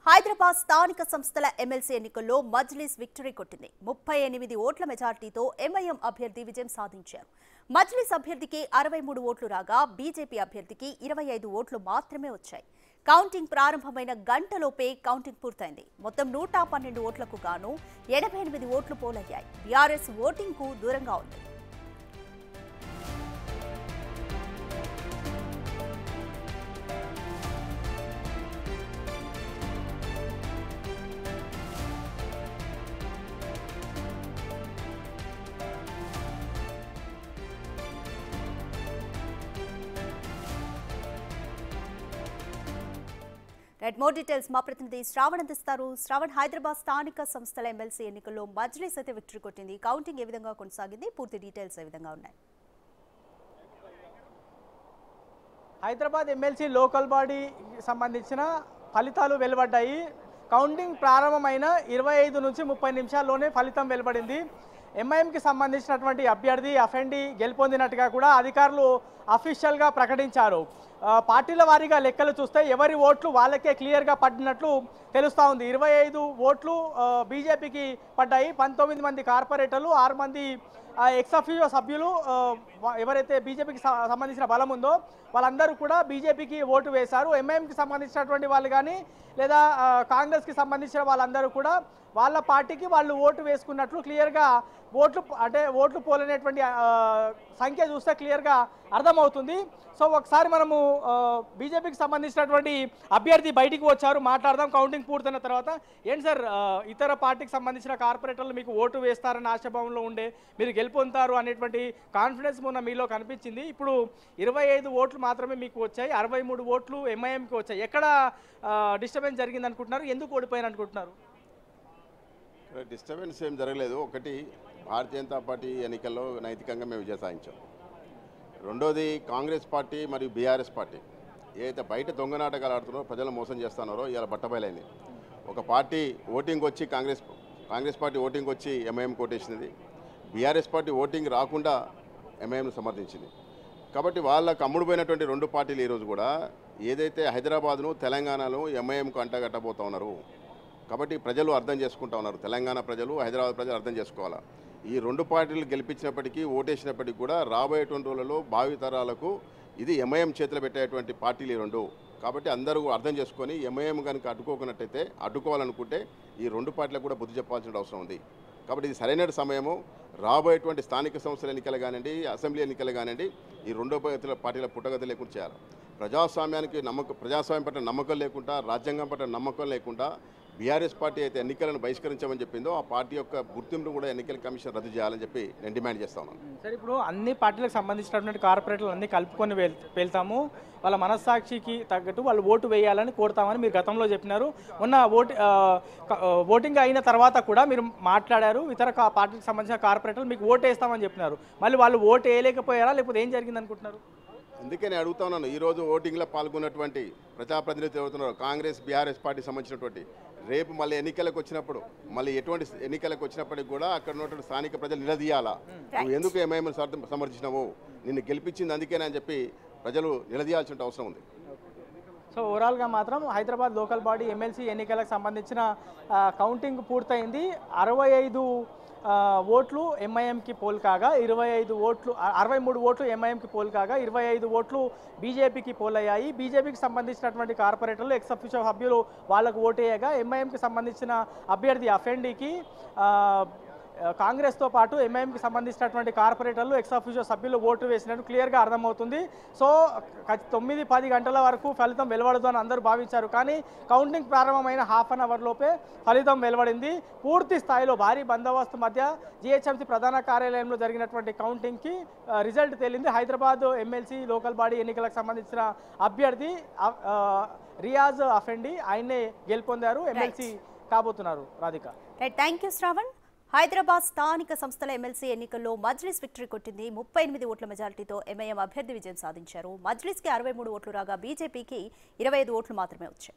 హైదరాబాద్ స్థానిక సంస్థల ఎమ్మెల్సీ ఎన్నికల్లో మజ్లిస్ విక్టరీ కొట్టింది. 38 ఓట్ల మెజార్టీతో ఎంఐఎం అభ్యర్థి విజయం సాధించారు. మజ్లిస్ అభ్యర్థికి 63 ఓట్లు రాగా బీజేపీ అభ్యర్థికి 25 ఓట్లు మాత్రమే వచ్చాయి. కౌంటింగ్ ప్రారంభమైన గంటలోపే కౌంటింగ్ పూర్తయింది. మొత్తం 112 ఓట్లకు గాను 88 ఓట్లు పోలయ్యాయి. బీఆర్ఎస్ ఓటింగ్ కు దూరంగా ఉంది. మోర్ డీటెయిల్స్ మా ప్రతినిధి శ్రావణ్ అందిస్తారు. శ్రావణ్, హైదరాబాద్ స్థానిక సంస్థల ఎమ్మెల్సీ ఎన్నికల్లో మజ్లిస్ అయితే విక్టరీ కొట్టింది. కౌంటింగ్ ఏ విధంగా కొనసాగింది? పూర్తి డీటెయిల్స్ ఏ విధంగా ఉన్నాయి? హైదరాబాద్ ఎమ్మెల్సీ లోకల్ బాడీకి సంబంధించిన ఫలితాలు వెలువడ్డాయి. కౌంటింగ్ ప్రారంభమైన 25 నుంచి 30 నిమిషాల్లోనే ఫలితం వెలువడింది. ఎంఐఎంకి సంబంధించినటువంటి అభ్యర్థి అఫెండి గెలుపొందినట్టుగా కూడా అధికారులు అఫీషియల్గా ప్రకటించారు. పార్టీల వారీగా లెక్కలు చూస్తే ఎవరి ఓట్లు వాళ్ళకే క్లియర్గా పడినట్లు తెలుస్తూ ఉంది. 25 ఓట్లు బీజేపీకి పడ్డాయి. 19 మంది కార్పొరేటర్లు, 6 మంది ఎక్స్-అఫీషియో సభ్యులు, ఎవరైతే బీజేపీకి సంబంధించిన బలం ఉందో వాళ్ళందరూ కూడా బీజేపీకి ఓటు వేశారు. ఎంఐఎంకి సంబంధించినటువంటి వాళ్ళు కానీ లేదా కాంగ్రెస్కి సంబంధించిన వాళ్ళందరూ కూడా వాళ్ళ పార్టీకి వాళ్ళు ఓటు వేసుకున్నట్లు క్లియర్గా ఓట్లు పోలనేటువంటి సంఖ్య చూస్తే క్లియర్గా అర్థమవుతుంది. సో ఒకసారి మనము బీజేపీకి సంబంధించినటువంటి అభ్యర్థి బయటికి వచ్చారు, మాట్లాడదాం. కౌంటింగ్ పూర్తయిన తర్వాత ఏంటి సార్, ఇతర పార్టీకి సంబంధించిన కార్పొరేటర్లు మీకు ఓటు వేస్తారని ఆశాభావంలో ఉండే మీరు గెలుపొందుతారు అనేటువంటి కాన్ఫిడెన్స్ మొన్న మీలో కనిపించింది. ఇప్పుడు 25 ఓట్లు మాత్రమే మీకు వచ్చాయి, 63 ఓట్లు ఎంఐఎంకి వచ్చాయి. ఎక్కడ డిస్టర్బెన్స్ జరిగింది అనుకుంటున్నారు? ఎందుకు ఓడిపోయారు అనుకుంటున్నారు? డిస్టర్బెన్స్ ఏం జరగలేదు. ఒకటి, భారతీయ జనతా పార్టీ ఎన్నికల్లో నైతికంగా మేము విజయం సాధించాం. రెండోది, కాంగ్రెస్ పార్టీ మరియు బీఆర్ఎస్ పార్టీ ఏదైతే బయట దొంగ నాటకాలు ఆడుతున్నారో, ప్రజలను మోసం చేస్తున్నారో ఇలా బట్టబయలైంది. ఒక పార్టీ ఓటింగ్ వచ్చి కాంగ్రెస్ పార్టీ ఓటింగ్ వచ్చి ఎంఐఎం కోటేసినది, బీఆర్ఎస్ పార్టీ ఓటింగ్ రాకుండా ఎంఐఎంను సమర్థించింది. కాబట్టి వాళ్ళకు అమ్ముడుపోయినటువంటి రెండు పార్టీలు ఈరోజు కూడా ఏదైతే హైదరాబాద్ను తెలంగాణలో ఎంఐఎంకు అంటగట్టబోతూ ఉన్నారు. కాబట్టి ప్రజలు అర్థం చేసుకుంటా ఉన్నారు. తెలంగాణ ప్రజలు, హైదరాబాద్ ప్రజలు అర్థం చేసుకోవాలా. ఈ రెండు పార్టీలు గెలిపించినప్పటికీ, ఓటేసినప్పటికీ కూడా రాబోయేటువంటి రోజులలో భావితరాలకు ఇది ఎంఐఎం చేతులు పెట్టేటువంటి పార్టీలు ఈ రెండు. కాబట్టి అందరూ అర్థం చేసుకొని ఎంఐఎం కనుక అడ్డుకోవాలనుకుంటే ఈ రెండు పార్టీలకు కూడా బుద్ధి చెప్పాల్సిన అవసరం ఉంది. కాబట్టి ఇది సరైన సమయము. రాబోయేటువంటి స్థానిక సంస్థల ఎన్నికలు కానివ్వండి, అసెంబ్లీ ఎన్నికలు కానివ్వండి, ఈ రెండు పార్టీల పుట్టగతి లేకుండా చేయాలి. ప్రజాస్వామ్యం పట్ల నమ్మకం లేకుండా, రాజ్యాంగం పట్ల నమ్మకం లేకుండా బీఆర్ఎస్ పార్టీ అయితే ఎన్నికలను బహిష్కరించమని చెప్పిందో ఆ పార్టీ యొక్క గుర్తింపును కూడా ఎన్నికల కమిషన్ రద్దు చేయాలని చెప్పి నేను డిమాండ్ చేస్తా ఉన్నాను. సరే, ఇప్పుడు అన్ని పార్టీలకు సంబంధించినటువంటి కార్పొరేటర్లు అన్నీ కలుపుకొని వెళ్తాము, వాళ్ళ మనస్సాక్షికి తగ్గట్టు వాళ్ళు ఓటు వేయాలని కోరుతామని మీరు గతంలో చెప్పినారు. మొన్న ఓటింగ్ అయిన తర్వాత కూడా మీరు మాట్లాడారు, ఇతర పార్టీకి సంబంధించిన కార్పొరేటర్లు మీకు ఓటు వేస్తామని చెప్పినారు. మళ్ళీ వాళ్ళు ఓటు వేయలేకపోయారా, లేకపోతే ఏం జరిగింది అనుకుంటున్నారు? అందుకే నేను అడుగుతా ఉన్నాను, ఈరోజు ఓటింగ్లో పాల్గొన్నటువంటి ప్రజాప్రతినిధులు ఎవరుతున్నారు, కాంగ్రెస్ బీఆర్ఎస్ పార్టీ సంబంధించినటువంటి, రేపు మళ్ళీ ఎన్నికలకు వచ్చినప్పటికి కూడా అక్కడ ఉన్నటువంటి స్థానిక ప్రజలు నిలదీయాలా, నువ్వు ఎందుకు ఎంఐఎం సమర్థించినావు, నిన్ను గెలిపించింది అందుకేనా అని చెప్పి ప్రజలు నిలదీయాల్సిన అవసరం ఉంది. సో ఓవరాల్గా మాత్రం హైదరాబాద్ లోకల్ బాడీ ఎమ్మెల్సీ ఎన్నికలకు సంబంధించిన కౌంటింగ్ పూర్తయింది. 65 ఓట్లు ఎంఐఎంకి పోల్ కాగా 63 ఓట్లు ఎంఐఎంకి పోల్ కాగా 25 ఓట్లు బీజేపీకి పోల్ అయ్యాయి. బీజేపీకి సంబంధించినటువంటి కార్పొరేటర్లు, ఎక్స్-అఫీషియో సభ్యులు వాళ్ళకు ఓటేయగా ఎంఐఎంకి సంబంధించిన అభ్యర్థి అఫెండికి కాంగ్రెస్తో పాటు ఎంఐఎంకి సంబంధించినటువంటి కార్పొరేటర్లు, ఎక్స్-అఫీషియో సభ్యులు ఓటు వేసినట్టు క్లియర్గా అర్థమవుతుంది. సో 9-10 గంటల వరకు ఫలితం వెలువడదు అని అందరూ భావించారు. కానీ కౌంటింగ్ ప్రారంభమైన హాఫ్ అన్ అవర్ లోపే ఫలితం వెలువడింది. పూర్తి స్థాయిలో భారీ బందోబస్తు మధ్య జీహెచ్ఎంసీ ప్రధాన కార్యాలయంలో జరిగినటువంటి కౌంటింగ్కి రిజల్ట్ తేలింది. హైదరాబాద్ ఎమ్మెల్సీ లోకల్ బాడీ ఎన్నికలకు సంబంధించిన అభ్యర్థి రియాజ్ అఫెండి ఆయన్నే గెలుపొందారు, ఎమ్మెల్సీ కాబోతున్నారు. Radhika, thank you Shravan. హైదరాబాద్ స్థానిక సంస్థల ఎమ్మెల్సీ ఎన్నికల్లో మజ్లిస్ విక్టరీ కొట్టింది. 38 ఓట్ల మెజారిటీతో ఎంఐఎం అభ్యర్థి విజయం సాధించారు. మజ్లిస్కి 63 ఓట్లు రాగా బీజేపీకి 25 ఓట్లు మాత్రమే వచ్చాయి.